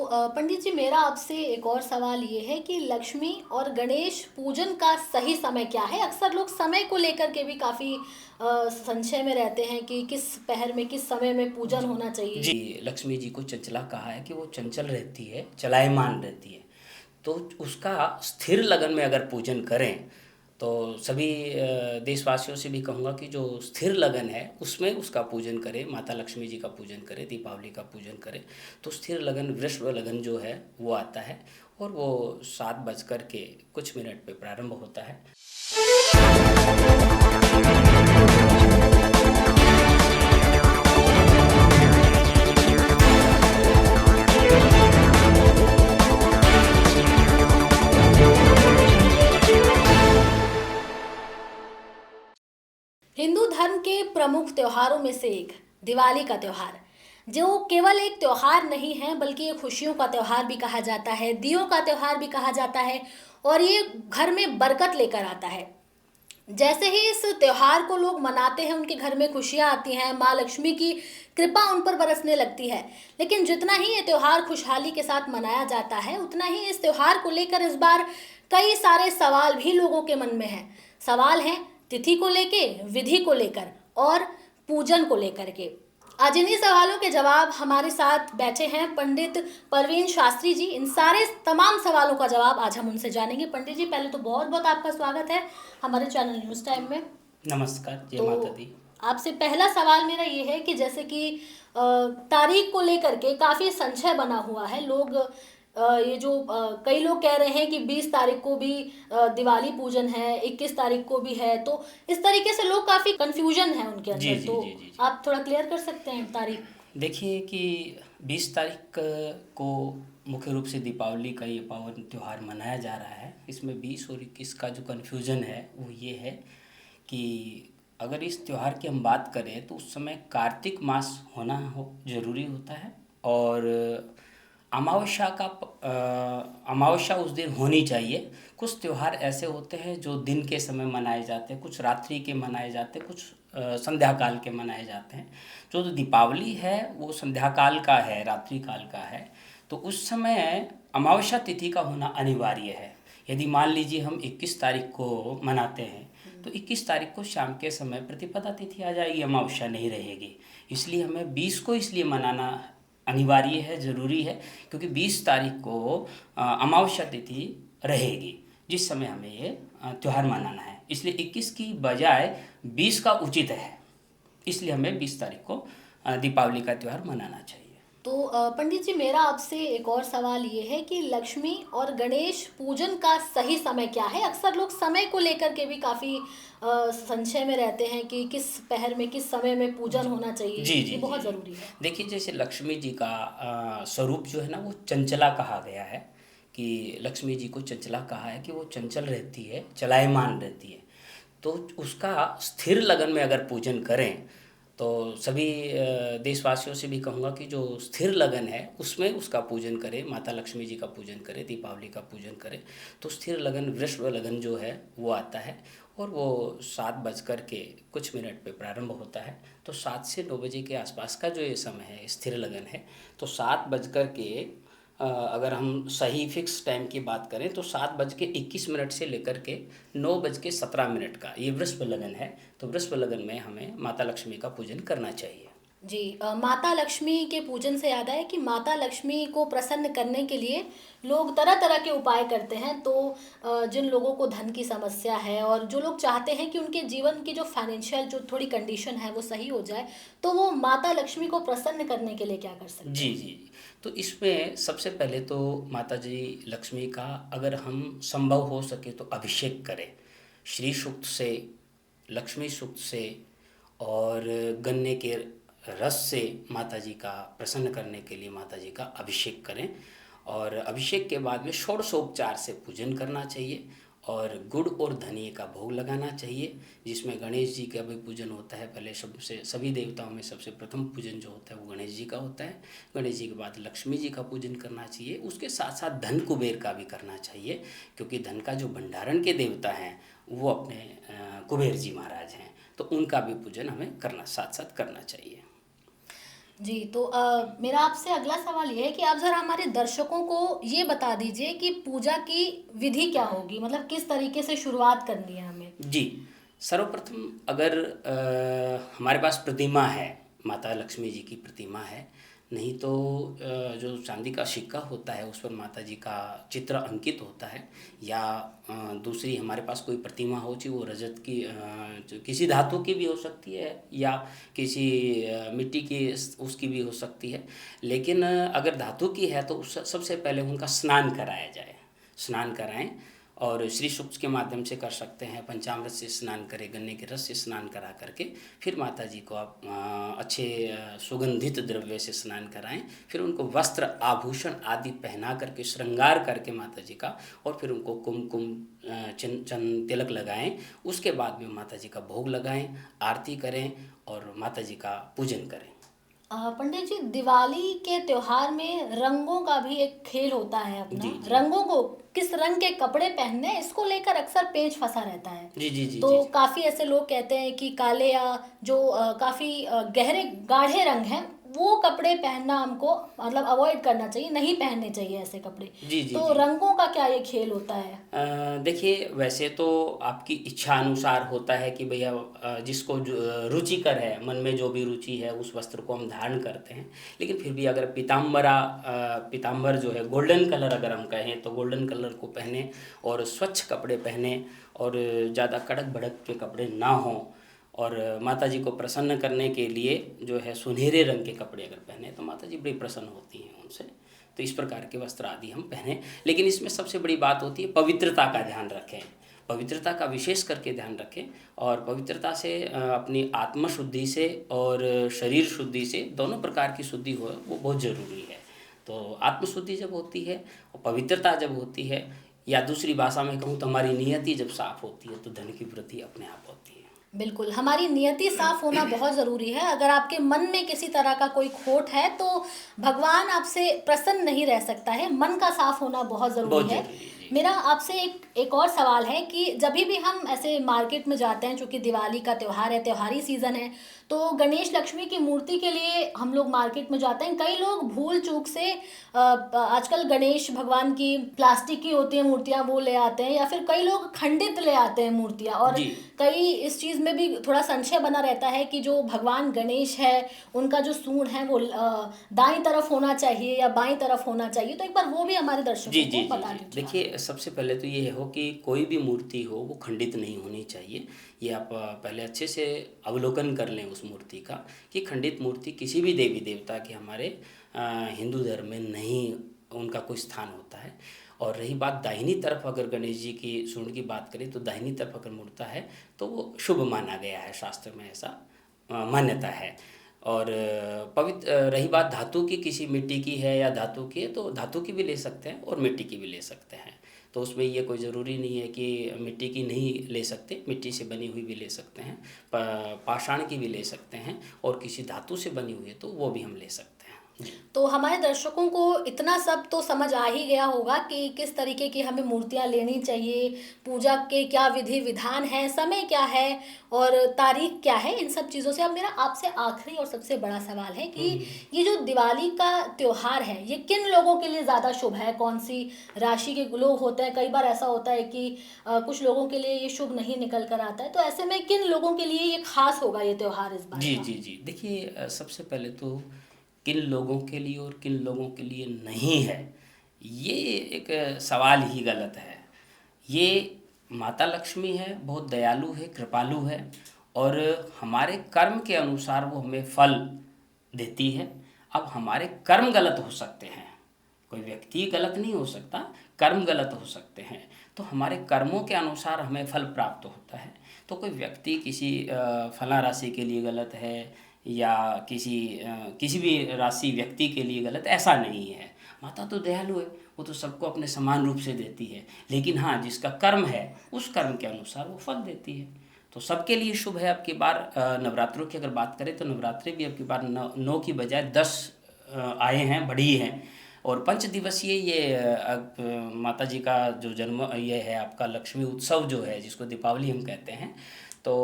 पंडित जी, मेरा आपसे एक और सवाल ये है कि लक्ष्मी और गणेश पूजन का सही समय क्या है? अक्सर लोग समय को लेकर के भी काफ़ी संशय में रहते हैं कि किस पहर में, किस समय में पूजन जी, होना चाहिए। जी, लक्ष्मी जी को चंचला कहा है कि वो चंचल रहती है, चलायमान रहती है। तो उसका स्थिर लगन में अगर पूजन करें, तो सभी देशवासियों से भी कहूँगा कि जो स्थिर लगन है, उसमें उसका पूजन करें, माता लक्ष्मी जी का पूजन करें, दीपावली का पूजन करें। तो स्थिर लगन, वृषभ लगन जो है, वो आता है और वो 7 बज कर के कुछ मिनट पे प्रारंभ होता है। हिंदू धर्म के प्रमुख त्योहारों में से एक दिवाली का त्योहार, जो केवल एक त्योहार नहीं है बल्कि ये खुशियों का त्योहार भी कहा जाता है, दियों का त्योहार भी कहा जाता है और ये घर में बरकत लेकर आता है। जैसे ही इस त्योहार को लोग मनाते हैं, उनके घर में खुशियां आती हैं, माँ लक्ष्मी की कृपा उन पर बरसने लगती है। लेकिन जितना ही ये त्योहार खुशहाली के साथ मनाया जाता है, उतना ही इस त्योहार को लेकर इस बार कई सारे सवाल भी लोगों के मन में हैं। सवाल हैं तिथि को लेके, विधि को लेकर और पूजन को लेकर के। आज इन्हीं सवालों के जवाब हमारे साथ बैठे हैं पंडित परवीन शास्त्री जी। इन सारे तमाम सवालों का जवाब आज हम उनसे जानेंगे। पंडित जी, पहले तो बहुत बहुत आपका स्वागत है हमारे चैनल न्यूज़ टाइम में। नमस्कार, जय तो माता दी। आपसे पहला सवाल मेरा ये है कि जैसे कि तारीख को लेकर के काफ़ी संशय बना हुआ है। लोग ये जो कई लोग कह रहे हैं कि 20 तारीख को भी दिवाली पूजन है, 21 तारीख को भी है। तो इस तरीके से लोग काफ़ी कंफ्यूजन है उनके जी, अंदर। जी, तो जी, जी, जी। आप थोड़ा क्लियर कर सकते हैं तारीख? देखिए कि 20 तारीख को मुख्य रूप से दीपावली का ये पावन त्यौहार मनाया जा रहा है। इसमें 20 और 21 का जो कन्फ्यूज़न है वो ये है कि अगर इस त्यौहार की हम बात करें तो उस समय कार्तिक मास होना हो ज़रूरी होता है और अमावस्या उस दिन होनी चाहिए। कुछ त्यौहार ऐसे होते हैं जो दिन के समय मनाए जाते हैं, कुछ रात्रि के मनाए जाते हैं, कुछ संध्या काल के मनाए जाते हैं। जो दीपावली है वो संध्या काल का है, रात्रि काल का है। तो उस समय अमावस्या तिथि का होना अनिवार्य है। यदि मान लीजिए हम 21 तारीख को मनाते हैं तो 21 तारीख को शाम के समय प्रतिपदा तिथि आ जाएगी, अमावस्या नहीं रहेगी। इसलिए हमें 20 को इसलिए मनाना अनिवार्य है, ज़रूरी है, क्योंकि 20 तारीख को अमावस्या तिथि रहेगी, जिस समय हमें ये त्यौहार मनाना है। इसलिए 21 की बजाय 20 का उचित है। इसलिए हमें 20 तारीख को दीपावली का त्यौहार मनाना चाहिए। तो पंडित जी, मेरा आपसे एक और सवाल ये है कि लक्ष्मी और गणेश पूजन का सही समय क्या है? अक्सर लोग समय को लेकर के भी काफ़ी संशय में रहते हैं कि किस पहर में, किस समय में पूजन होना चाहिए। जी, जी, ये जी, बहुत जी। ज़रूरी है। देखिए, जैसे लक्ष्मी जी का स्वरूप जो है ना वो चंचला कहा गया है कि लक्ष्मी जी को चंचला कहा है कि वो चंचल रहती है, चलायमान रहती है। तो उसका स्थिर लगन में अगर पूजन करें, तो सभी देशवासियों से भी कहूँगा कि जो स्थिर लगन है उसमें उसका पूजन करें, माता लक्ष्मी जी का पूजन करें, दीपावली का पूजन करें। तो स्थिर लगन, वृषभ लगन जो है वो आता है और वो 7 बज कर के कुछ मिनट पे प्रारंभ होता है। तो 7 से 9 बजे के आसपास का जो ये समय है स्थिर लगन है। तो 7 बज कर के अगर हम सही फिक्स टाइम की बात करें तो 7:21 से लेकर के 9:17 का ये वृषभ लगन है। तो वृषभ लगन में हमें माता लक्ष्मी का पूजन करना चाहिए। जी, माता लक्ष्मी के पूजन से याद आया कि माता लक्ष्मी को प्रसन्न करने के लिए लोग तरह तरह के उपाय करते हैं। तो जिन लोगों को धन की समस्या है और जो लोग चाहते हैं कि उनके जीवन की जो फाइनेंशियल जो थोड़ी कंडीशन है वो सही हो जाए, तो वो माता लक्ष्मी को प्रसन्न करने के लिए क्या कर सकते जी, हैं? जी, जी। तो इसमें सबसे पहले तो माता जी लक्ष्मी का अगर हम संभव हो सके तो अभिषेक करें। श्री सूक्त से, लक्ष्मी सूक्त से और गन्ने के रस से माता जी का प्रसन्न करने के लिए माता जी का अभिषेक करें और अभिषेक के बाद में षोडशोपचार से पूजन करना चाहिए और गुड़ और धनिये का भोग लगाना चाहिए, जिसमें गणेश जी का भी पूजन होता है। पहले सबसे सभी देवताओं में सबसे प्रथम पूजन जो होता है वो गणेश जी का होता है। गणेश जी के बाद लक्ष्मी जी का पूजन करना चाहिए। उसके साथ साथ धन कुबेर का भी करना चाहिए, क्योंकि धन का जो भंडारण के देवता हैं वो अपने कुबेर जी महाराज हैं। तो उनका भी पूजन हमें करना साथ साथ करना चाहिए। जी, तो मेरा आपसे अगला सवाल ये है कि आप ज़रा हमारे दर्शकों को ये बता दीजिए कि पूजा की विधि क्या होगी? मतलब किस तरीके से शुरुआत करनी है हमें? जी, सर्वप्रथम अगर हमारे पास प्रतिमा है, माता लक्ष्मी जी की प्रतिमा है, नहीं तो जो चांदी का सिक्का होता है उस पर माता जी का चित्र अंकित होता है, या दूसरी हमारे पास कोई प्रतिमा हो, चाहे वो रजत की जो किसी धातु की भी हो सकती है, या किसी मिट्टी की उसकी भी हो सकती है। लेकिन अगर धातु की है तो उस सबसे पहले उनका स्नान कराया जाए, स्नान कराएं, और श्री सूक्त के माध्यम से कर सकते हैं, पंचामृत से स्नान करें, गन्ने के रस से स्नान करा करके फिर माता जी को आप अच्छे सुगंधित द्रव्य से स्नान कराएं, फिर उनको वस्त्र आभूषण आदि पहना करके श्रृंगार करके माता जी का, और फिर उनको कुमकुम चंदन तिलक लगाएं। उसके बाद में माता जी का भोग लगाएं, आरती करें और माता जी का पूजन करें। पंडित जी, दिवाली के त्योहार में रंगों का भी एक खेल होता है अपना। जी जी रंगों को किस रंग के कपड़े पहनने, इसको लेकर अक्सर पेच फंसा रहता है। जी जी जी जी तो काफी ऐसे लोग कहते हैं कि काले या जो काफी गहरे गाढ़े रंग हैं वो कपड़े पहनना हमको मतलब अवॉइड करना चाहिए, नहीं पहनने चाहिए ऐसे कपड़े। जी जी तो जी। रंगों का क्या ये खेल होता है? देखिए, वैसे तो आपकी इच्छा अनुसार होता है कि भैया जिसको जो रुचिकर है, मन में जो भी रुचि है उस वस्त्र को हम धारण करते हैं। लेकिन फिर भी अगर पीताम्बर जो है गोल्डन कलर अगर हम कहें तो गोल्डन कलर को पहने, और स्वच्छ कपड़े पहने, और ज़्यादा कड़क भड़क के कपड़े ना हों, और माता जी को प्रसन्न करने के लिए जो है सुनहरे रंग के कपड़े अगर पहने तो माता जी बड़ी प्रसन्न होती हैं उनसे। तो इस प्रकार के वस्त्र आदि हम पहने। लेकिन इसमें सबसे बड़ी बात होती है पवित्रता का ध्यान रखें, पवित्रता का विशेष करके ध्यान रखें। और पवित्रता से अपनी आत्म शुद्धि से और शरीर शुद्धि से, दोनों प्रकार की शुद्धि हो वो बहुत ज़रूरी है। तो आत्मशुद्धि जब होती है और पवित्रता जब होती है, या दूसरी भाषा में कहूँ तो हमारी नियति जब साफ होती है तो धन की वृद्धि अपने आप होती है। बिल्कुल, हमारी नियति साफ होना बहुत ज़रूरी है। अगर आपके मन में किसी तरह का कोई खोट है तो भगवान आपसे प्रसन्न नहीं रह सकता है। मन का साफ होना बहुत ज़रूरी बहुत है। ज़रूरी है जी। मेरा आपसे एक और सवाल है कि जभी भी हम ऐसे मार्केट में जाते हैं, चूँकि दिवाली का त्योहार है, त्योहारी सीज़न है, तो गणेश लक्ष्मी की मूर्ति के लिए हम लोग मार्केट में जाते हैं। कई लोग भूल चूक से आजकल गणेश भगवान की प्लास्टिक की होती हैं मूर्तियाँ, वो ले आते हैं, या फिर कई लोग खंडित ले आते हैं मूर्तियाँ। और जी कई इस चीज़ में भी थोड़ा संशय बना रहता है कि जो भगवान गणेश है उनका जो सूंड है वो दाईं तरफ होना चाहिए या बाईं तरफ होना चाहिए। तो एक बार वो भी हमारे जी दर्शकों जी को जी बता जी। दीजिए आप। देखिए, सबसे पहले तो ये हो कि कोई भी मूर्ति हो वो खंडित नहीं होनी चाहिए। ये आप पहले अच्छे से अवलोकन कर लें उस मूर्ति का, कि खंडित मूर्ति किसी भी देवी देवता के हमारे हिंदू धर्म में नहीं, उनका कोई स्थान होता है। और रही बात दाहिनी तरफ, अगर गणेश जी की सूंड की बात करें तो दाहिनी तरफ अगर मूर्ता है तो वो शुभ माना गया है, शास्त्र में ऐसा मान्यता है। और पवित्र रही बात धातु की, किसी मिट्टी की है या धातु की है तो धातु की भी ले सकते हैं और मिट्टी की भी ले सकते हैं। तो उसमें ये कोई ज़रूरी नहीं है कि मिट्टी की नहीं ले सकते, मिट्टी से बनी हुई भी ले सकते हैं, पाषाण की भी ले सकते हैं, और किसी धातु से बनी हुई है तो वो भी हम ले सकते हैं। जी तो हमारे दर्शकों को इतना सब तो समझ आ ही गया होगा कि किस तरीके की हमें मूर्तियाँ लेनी चाहिए, पूजा के क्या विधि विधान है, समय क्या है और तारीख क्या है, इन सब चीज़ों से। अब मेरा आपसे आखिरी और सबसे बड़ा सवाल है कि ये जो दिवाली का त्योहार है ये किन लोगों के लिए ज़्यादा शुभ है? कौन सी राशि के लोग होते हैं? कई बार ऐसा होता है कि कुछ लोगों के लिए ये शुभ नहीं निकल कर आता है, तो ऐसे में किन लोगों के लिए ये खास होगा ये त्योहार इस बार जी का? जी जी। देखिए, सबसे पहले तो किन लोगों के लिए और किन लोगों के लिए नहीं है, ये एक सवाल ही गलत है। ये माता लक्ष्मी है, बहुत दयालु है, कृपालु है, और हमारे कर्म के अनुसार वो हमें फल देती है। अब हमारे कर्म गलत हो सकते हैं, कोई व्यक्ति गलत नहीं हो सकता, कर्म गलत हो सकते हैं। तो हमारे कर्मों के अनुसार हमें फल प्राप्त होता है। तो कोई व्यक्ति किसी फला राशि के लिए गलत है, या किसी भी राशि व्यक्ति के लिए गलत, ऐसा नहीं है। माता तो दयालु है, वो तो सबको अपने समान रूप से देती है। लेकिन हाँ, जिसका कर्म है उस कर्म के अनुसार वो फल देती है। तो सबके लिए शुभ है। अब की बार नवरात्रों की अगर बात करें तो नवरात्रि भी अब की बार 9 की बजाय 10 आए हैं, बढ़ी हैं। और 5 दिवसीय ये माता जी का जो जन्म ये है आपका लक्ष्मी उत्सव जो है, जिसको दीपावली हम कहते हैं, तो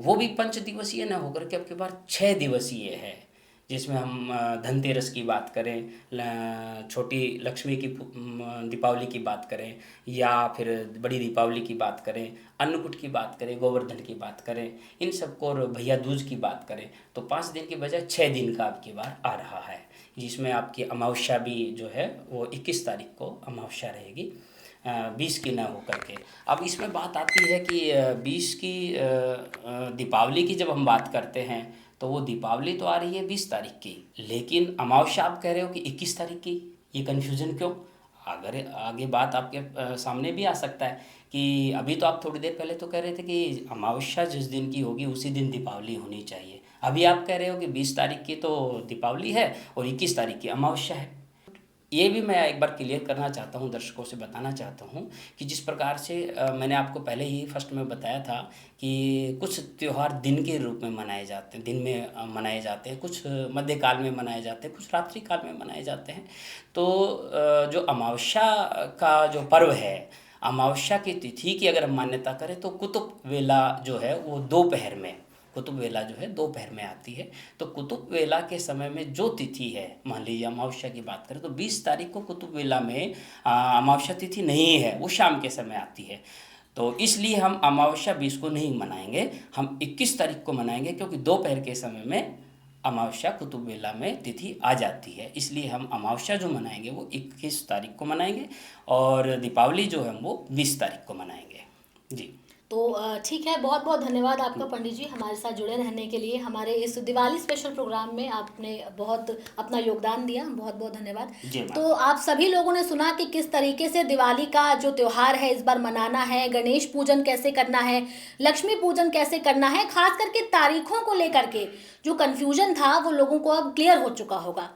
वो भी 5 दिवसीय न होकर के अब की बार 6 दिवसीय है। जिसमें हम धनतेरस की बात करें, छोटी लक्ष्मी की दीपावली की बात करें, या फिर बड़ी दीपावली की बात करें, अन्नकूट की बात करें, गोवर्धन की बात करें, इन सबको, और भैया दूज की बात करें, तो 5 दिन की बजाय 6 दिन का आपकी बार आ रहा है, जिसमें आपकी अमावस्या भी जो है वो 21 तारीख को अमावस्या रहेगी, 20 की ना होकर के। अब इसमें बात आती है कि 20 की दीपावली की जब हम बात करते हैं तो वो दीपावली तो आ रही है 20 तारीख की, लेकिन अमावस्या आप कह रहे हो कि 21 तारीख की, ये कन्फ्यूज़न क्यों? अगर आगे बात आपके सामने भी आ सकता है कि अभी तो आप थोड़ी देर पहले तो कह रहे थे कि अमावस्या जिस दिन की होगी उसी दिन दीपावली होनी चाहिए, अभी आप कह रहे हो कि 20 तारीख की तो दीपावली है और 21 तारीख की अमावस्या है। ये भी मैं एक बार क्लियर करना चाहता हूँ, दर्शकों से बताना चाहता हूँ कि जिस प्रकार से मैंने आपको पहले ही फर्स्ट में बताया था कि कुछ त्यौहार दिन के रूप में मनाए जाते हैं, दिन में मनाए जाते हैं, कुछ मध्यकाल में मनाए जाते हैं, कुछ रात्रि काल में मनाए जाते हैं। तो जो अमावस्या का जो पर्व है, अमावस्या की तिथि की अगर हम मान्यता करें तो कुतुब वेला जो है वो दोपहर में, कुतुब वेला जो है दोपहर में आती है। तो कुतुब वेला के समय में जो तिथि है, मान लीजिए अमावस्या की बात करें तो 20 तारीख को कुतुब वेला में अमावस्या तिथि नहीं है, वो शाम के समय आती है। तो इसलिए हम अमावस्या 20 को नहीं मनाएंगे, हम 21 तारीख को मनाएंगे, क्योंकि दोपहर के समय में अमावस्या कुतुब वेला में तिथि आ जाती है, इसलिए हम अमावस्या जो मनाएंगे वो 21 तारीख को मनाएंगे और दीपावली जो है वो 20 तारीख को मनाएंगे। जी। तो ठीक है, बहुत बहुत धन्यवाद आपका पंडित जी, हमारे साथ जुड़े रहने के लिए। हमारे इस दिवाली स्पेशल प्रोग्राम में आपने बहुत अपना योगदान दिया, बहुत बहुत धन्यवाद। जी मैम। तो आप सभी लोगों ने सुना कि किस तरीके से दिवाली का जो त्यौहार है इस बार मनाना है, गणेश पूजन कैसे करना है, लक्ष्मी पूजन कैसे करना है, खास करके तारीखों को लेकर के जो कन्फ्यूजन था वो लोगों को अब क्लियर हो चुका होगा।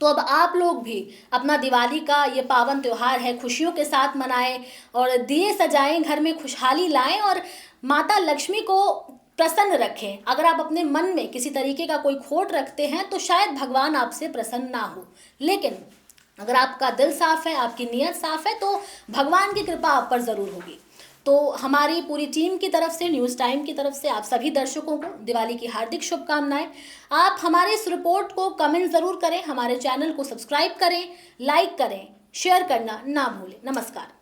तो अब आप लोग भी अपना दिवाली का ये पावन त्यौहार है खुशियों के साथ मनाएं और दिए सजाएं, घर में खुशहाली लाएं और माता लक्ष्मी को प्रसन्न रखें। अगर आप अपने मन में किसी तरीके का कोई खोट रखते हैं तो शायद भगवान आपसे प्रसन्न ना हो, लेकिन अगर आपका दिल साफ है, आपकी नीयत साफ है, तो भगवान की कृपा आप पर ज़रूर होगी। तो हमारी पूरी टीम की तरफ से, न्यूज़ टाइम की तरफ से आप सभी दर्शकों को दिवाली की हार्दिक शुभकामनाएं। आप हमारे इस रिपोर्ट को कमेंट ज़रूर करें, हमारे चैनल को सब्सक्राइब करें, लाइक करें, शेयर करना ना भूलें। नमस्कार।